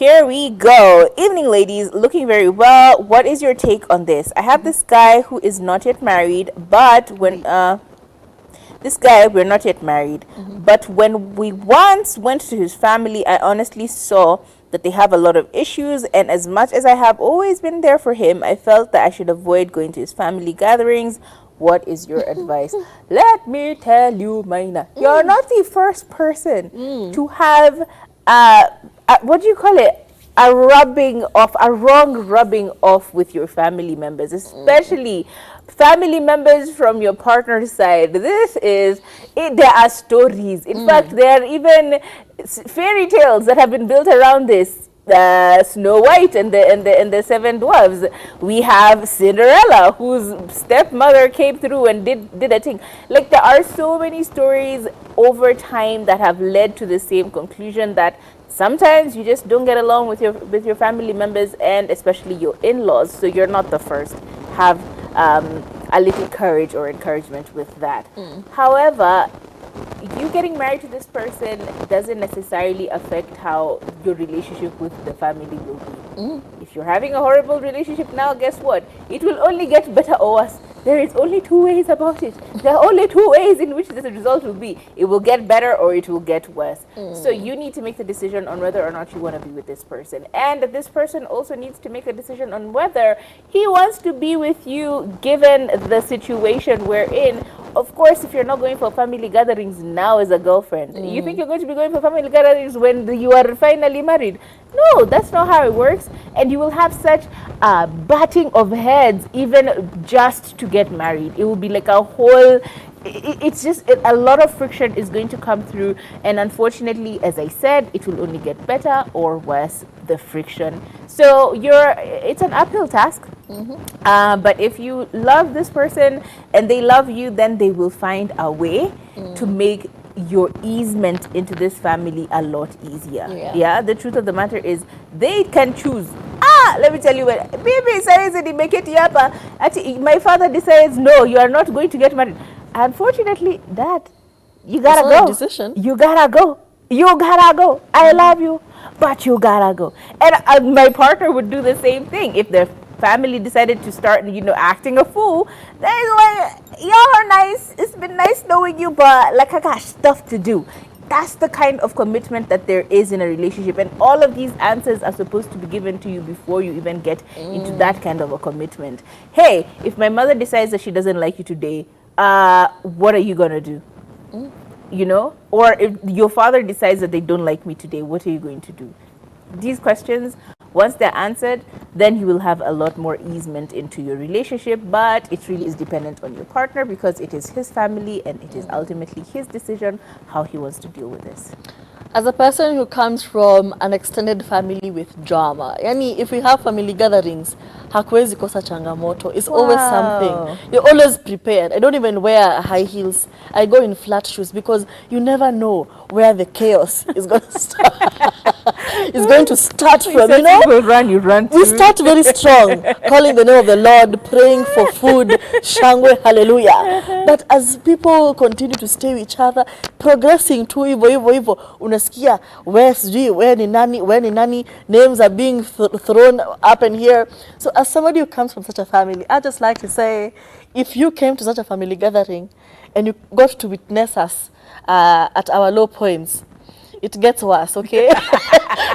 Here we go. Evening, ladies. Looking very well. What is your take on this? I have this guy who is not yet married, but when this guy, we're not yet married, but when we once went to his family, I honestly saw that they have a lot of issues, and as much as I have always been there for him, I felt that I should avoid going to his family gatherings. What is your advice? Let me tell you, Maina, you're not the first person to have what do you call it? A wrong rubbing off with your family members, especially family members from your partner's side. There are stories. In fact, there are even fairy tales that have been built around this. Snow White and the Seven Dwarfs. We have Cinderella, whose stepmother came through and did a thing. Like, there are so many stories over time that have led to the same conclusion, that sometimes you just don't get along with your family members, and especially your in-laws. So you're not the first. Have a little courage or encouragement with that. However, you getting married to this person doesn't necessarily affect how your relationship with the family will be. If you're having a horrible relationship now, guess what? It will only get better or worse. There is only two ways about it. There are only two ways in which the result will be. It will get better or it will get worse. So you need to make the decision on whether or not you want to be with this person. And this person also needs to make a decision on whether he wants to be with you given the situation we're in. Of course, if you're not going for family gatherings now as a girlfriend, you think you're going to be going for family gatherings when you are finally married. No, that's not how it works. And you will have such a butting of heads even just to get married. It will be like a whole... It's just a lot of friction is going to come through, and unfortunately, as I said, it will only get better or worse, the friction. So it's an uphill task. But if you love this person and they love you, then they will find a way to make your easement into this family a lot easier. Yeah, the truth of the matter is they can choose. Let me tell you what, baby says my father decides, no, you are not going to get married. Unfortunately, Dad, you gotta go. Decision. You gotta go. You gotta go. I love you, but you gotta go. And my partner would do the same thing. If their family decided to start, acting a fool, then it's like, y'all are nice. It's been nice knowing you, but like, I got stuff to do. That's the kind of commitment that there is in a relationship, and all of these answers are supposed to be given to you before you even get into that kind of a commitment. Hey, if my mother decides that she doesn't like you today, what are you gonna do? Or if your father decides that they don't like me today, what are you going to do? These questions, once they're answered, then you will have a lot more easement into your relationship. But it really is dependent on your partner, because it is his family and it is ultimately his decision how he wants to deal with this. As a person who comes from an extended family with drama, yani if we have family gatherings, hakuwezi kosa changamoto. It's always something. You're always prepared. I don't even wear high heels. I go in flat shoes, because you never know where the chaos is going to start. It's going to start from, You run too. We start very strong, calling the name of the Lord, praying for food, shangwe, hallelujah. But as people continue to stay with each other, progressing to hivyo, unasikia, where ni nani, names are being thrown up in here. So as somebody who comes from such a family, I just like to say, if you came to such a family gathering and you got to witness us at our low points, it gets worse, okay?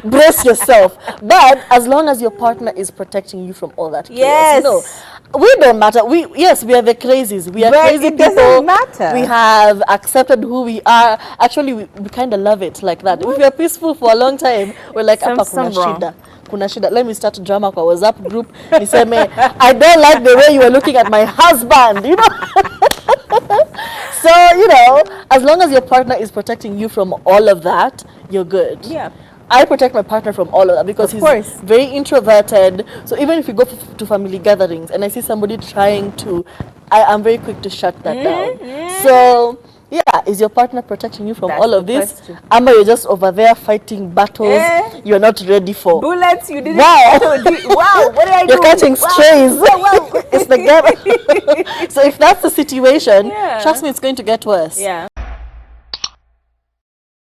Brace yourself. But as long as your partner is protecting you from all that chaos, we don't matter. We are the crazies. We are crazy people. It doesn't matter. We have accepted who we are. Actually, we kind of love it like that. If we are peaceful for a long time, we're like, kuna shida. Let me start drama kwa WhatsApp group. Niseme, I don't like the way you are looking at my husband, So, as long as your partner is protecting you from all of that, you're good. Yeah. I protect my partner from all of that, because he's very introverted. So even if we go to family gatherings and I see somebody trying to, I am very quick to shut that down. So, yeah, is your partner protecting you from all of this? Ama you're just over there fighting battles you're not ready for. Bullets, you didn't. Wow. Wow, what did I do? You're catching strays. Wow. It's the game. So if that's the situation, trust me, it's going to get worse. Yeah.